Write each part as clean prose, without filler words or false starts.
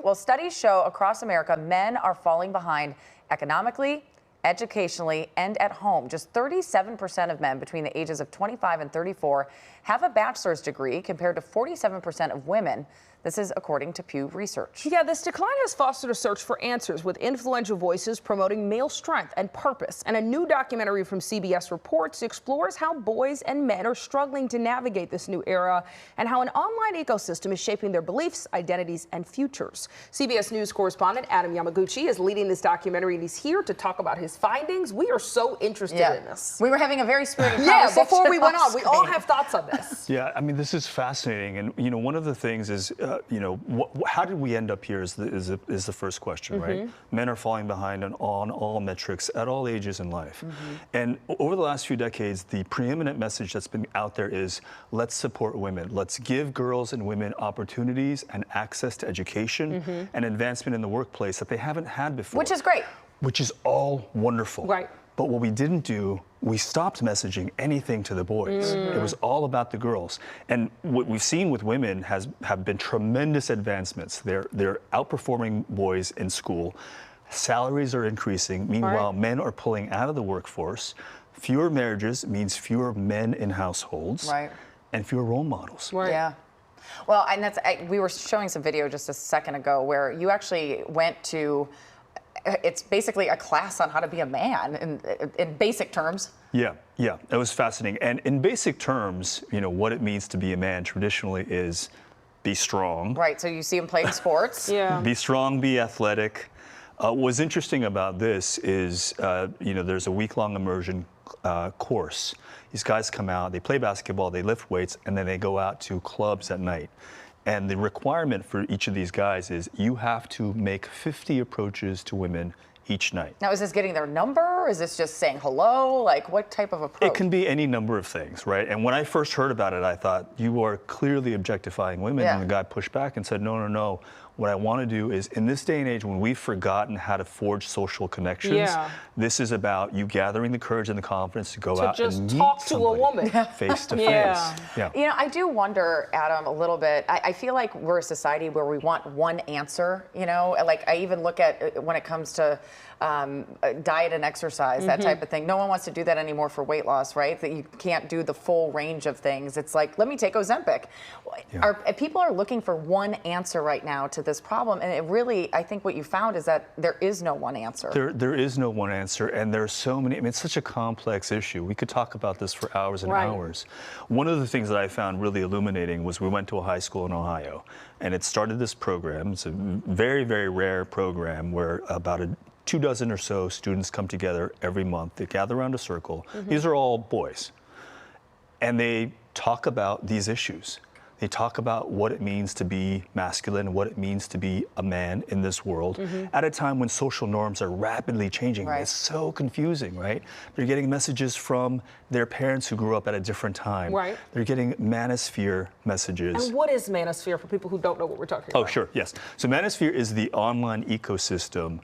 Well, studies show across America, men are falling behind economically, educationally, and at home. Just 37% of men between the ages of 25 and 34 have a bachelor's degree compared to 47% of women. This is according to Pew Research. Yeah, this decline has fostered a search for answers, with influential voices promoting male strength and purpose. And a new documentary from CBS Reports explores how boys and men are struggling to navigate this new era and how an online ecosystem is shaping their beliefs, identities, and futures. CBS News correspondent Adam Yamaguchi is leading this documentary, and he's here to talk about his findings. We are so interested in this. We were having a very spirited conversation. Before we went on, we all have thoughts on this. Yeah, I mean, this is fascinating. And, one of the things is, how did we end up here is the first question, right? Men are falling behind on all metrics at all ages in life. And over the last few decades, the preeminent message that's been out there is, let's support women. Let's give girls and women opportunities and access to education and advancement in the workplace that they haven't had before. Which is great. Which is all wonderful. Right. But what we didn't do, we stopped messaging anything to the boys. It was all about the girls. And what we've seen with women have been tremendous advancements. They're outperforming boys in school. Salaries are increasing. Meanwhile, men are pulling out of the workforce. Fewer marriages means fewer men in households. Right. And fewer role models. Right. Yeah. Well, and we were showing some video just a second ago where you actually went to, it's basically a class on how to be a man in basic terms. Yeah, it was fascinating. And in basic terms, what it means to be a man traditionally is be strong. Right, so you see him playing sports. Yeah. Be strong, be athletic. What's interesting about this is, there's a week-long immersion course. These guys come out, they play basketball, they lift weights, and then they go out to clubs at night. And the requirement for each of these guys is you have to make 50 approaches to women each night. Now, is this getting their number? Is this just saying hello? Like, what type of approach? It can be any number of things, right? And when I first heard about it, I thought, you are clearly objectifying women. Yeah. And the guy pushed back and said, no. What I want to do is, in this day and age when we've forgotten how to forge social connections, this is about you gathering the courage and the confidence to go out and meet talk to a woman face to face. Yeah. I do wonder, Adam, a little bit. I feel like we're a society where we want one answer, Like, I even look at when it comes to diet and exercise, that type of thing. No one wants to do that anymore for weight loss, right? That you can't do the full range of things. It's like, let me take Ozempic. Yeah. People are looking for one answer right now to this problem, and it really, I think what you found is that there is no one answer. There is no one answer, and there are so many. I mean, it's such a complex issue. We could talk about this for hours and hours. One of the things that I found really illuminating was we went to a high school in Ohio, and it started this program. It's a very, very rare program where about 24 or so students come together every month. They gather around a circle. These are all boys, and they talk about these issues. They talk about what it means to be masculine, what it means to be a man in this world at a time when social norms are rapidly changing. It's so confusing, right? They're getting messages from their parents who grew up at a different time. They're getting manosphere messages. And what is manosphere for people who don't know what we're talking about? Oh, sure, yes. So manosphere is the online ecosystem.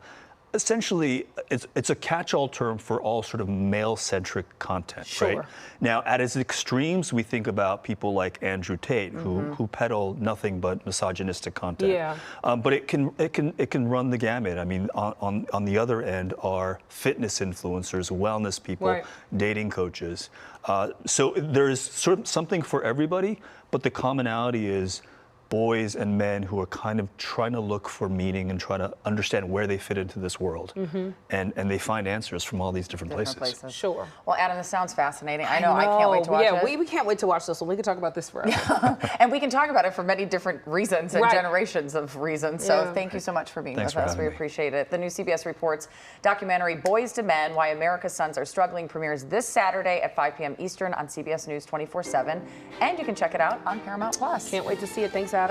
Essentially, it's a catch-all term for all sort of male-centric content, right? Now, at its extremes, we think about people like Andrew Tate, who peddle nothing but misogynistic content. But it can run the gamut. I mean, on the other end are fitness influencers, wellness people, dating coaches. So there is sort of something for everybody, but the commonality is boys and men who are kind of trying to look for meaning and try to understand where they fit into this world. And they find answers from all these different places. Sure. Well, Adam, this sounds fascinating. I know. I can't wait to watch it. We can't wait to watch this one. We can talk about this forever. And we can talk about it for many different reasons and generations of reasons. So thank you so much for being with us. We appreciate it. The new CBS Reports documentary, Boys to Men, Why America's Sons Are Struggling, premieres this Saturday at 5 p.m. Eastern on CBS News 24/7. And you can check it out on Paramount+. Can't wait to see it. Thanks, Adam.